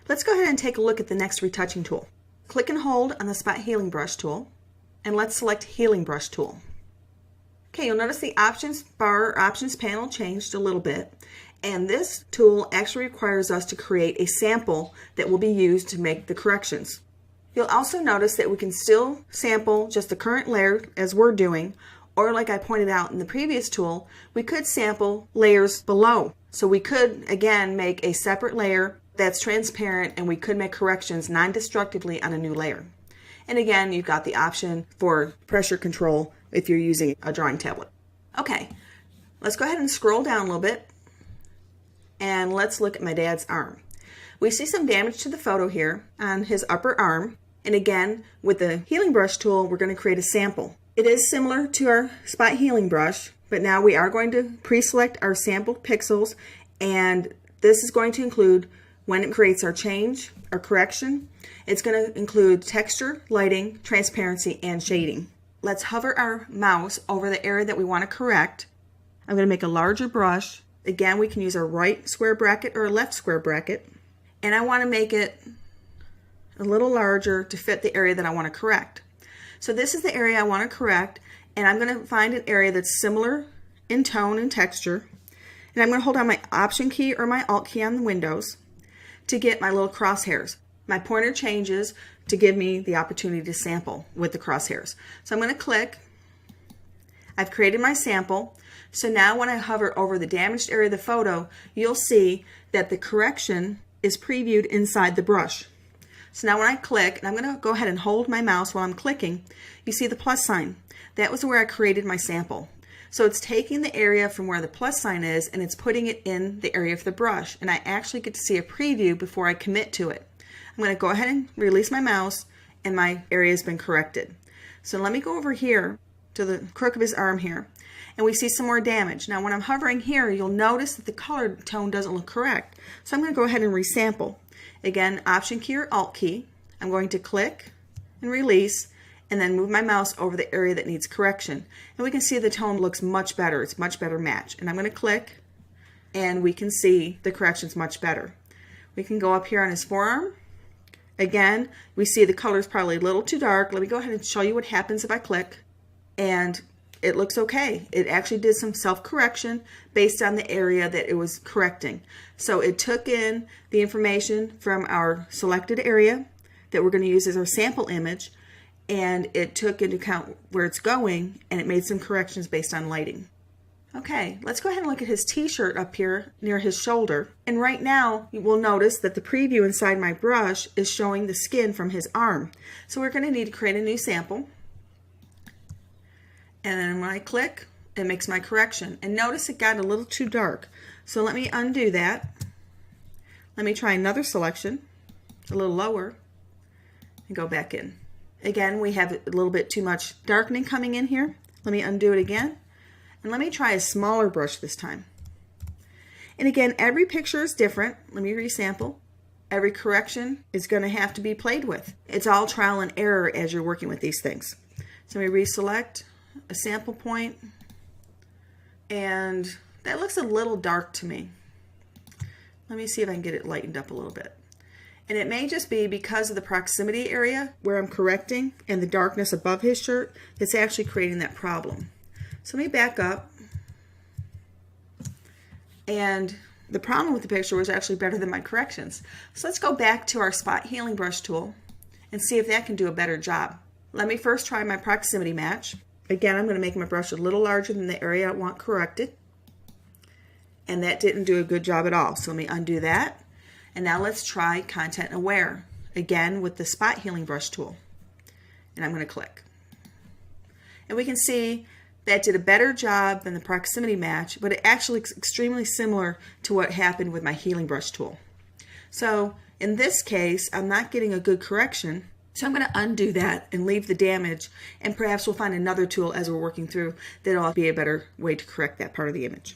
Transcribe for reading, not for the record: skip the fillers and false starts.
Let's go ahead and take a look at the next retouching tool. Click and hold on the Spot Healing Brush tool, and let's select Healing Brush tool. Okay, you'll notice the options bar or options panel changed a little bit, and this tool actually requires us to create a sample that will be used to make the corrections. You'll also notice that we can still sample just the current layer as we're doing, or like I pointed out in the previous tool, we could sample layers below. So we could, again, make a separate layer that's transparent, and we could make corrections non-destructively on a new layer. And again, you've got the option for pressure control if you're using a drawing tablet. Okay, let's go ahead and scroll down a little bit, and let's look at my dad's arm. We see some damage to the photo here on his upper arm, and again, with the Healing Brush tool, we're going to create a sample. It is similar to our Spot Healing Brush, but now we are going to pre-select our sample pixels, and this is going to include, when it creates our change, our correction, it's going to include texture, lighting, transparency, and shading. Let's hover our mouse over the area that we want to correct. I'm going to make a larger brush. Again, we can use a right square bracket or a left square bracket. And I want to make it a little larger to fit the area that I want to correct. So this is the area I want to correct, and I'm going to find an area that's similar in tone and texture. And I'm going to hold down my Option key or my Alt key on the Windows to get my little crosshairs. My pointer changes to give me the opportunity to sample with the crosshairs. So I'm going to click. I've created my sample. So now when I hover over the damaged area of the photo, you'll see that the correction is previewed inside the brush. So now when I click, and I'm going to go ahead and hold my mouse while I'm clicking, you see the plus sign. That was where I created my sample. So it's taking the area from where the plus sign is, and it's putting it in the area of the brush, and I actually get to see a preview before I commit to it. I'm going to go ahead and release my mouse, and my area has been corrected. So let me go over here to the crook of his arm here, and we see some more damage. Now when I'm hovering here, you'll notice that the color tone doesn't look correct. So I'm going to go ahead and resample. Again, Option key or Alt key. I'm going to click and release, and then move my mouse over the area that needs correction. And we can see the tone looks much better. It's much better match. And I'm going to click, and we can see the correction's much better. We can go up here on his forearm. Again, we see the color's probably a little too dark. Let me go ahead and show you what happens if I click. And it looks okay. It actually did some self-correction based on the area that it was correcting. So it took in the information from our selected area that we're going to use as our sample image, and it took into account where it's going, and it made some corrections based on lighting. Okay, let's go ahead and look at his t-shirt up here near his shoulder. And right now, you will notice that the preview inside my brush is showing the skin from his arm. So we're going to need to create a new sample. And then when I click, it makes my correction. And notice it got a little too dark. So let me undo that. Let me try another selection, a little lower, and go back in. Again, we have a little bit too much darkening coming in here. Let me undo it again. And let me try a smaller brush this time. And again, every picture is different. Let me resample. Every correction is going to have to be played with. It's all trial and error as you're working with these things. So let me reselect a sample point, and that looks a little dark to me. Let me see if I can get it lightened up a little bit. And it may just be because of the proximity area where I'm correcting and the darkness above his shirt that's actually creating that problem. So let me back up. And the problem with the picture was actually better than my corrections. So let's go back to our Spot Healing Brush tool and see if that can do a better job. Let me first try my proximity match. Again, I'm going to make my brush a little larger than the area I want corrected. And that didn't do a good job at all. So let me undo that. And now let's try Content Aware. Again with the Spot Healing Brush tool. And I'm going to click. And we can see that did a better job than the proximity match, but it actually looks extremely similar to what happened with my Healing Brush tool. So in this case, I'm not getting a good correction. So I'm going to undo that and leave the damage, and perhaps we'll find another tool as we're working through that'll be a better way to correct that part of the image.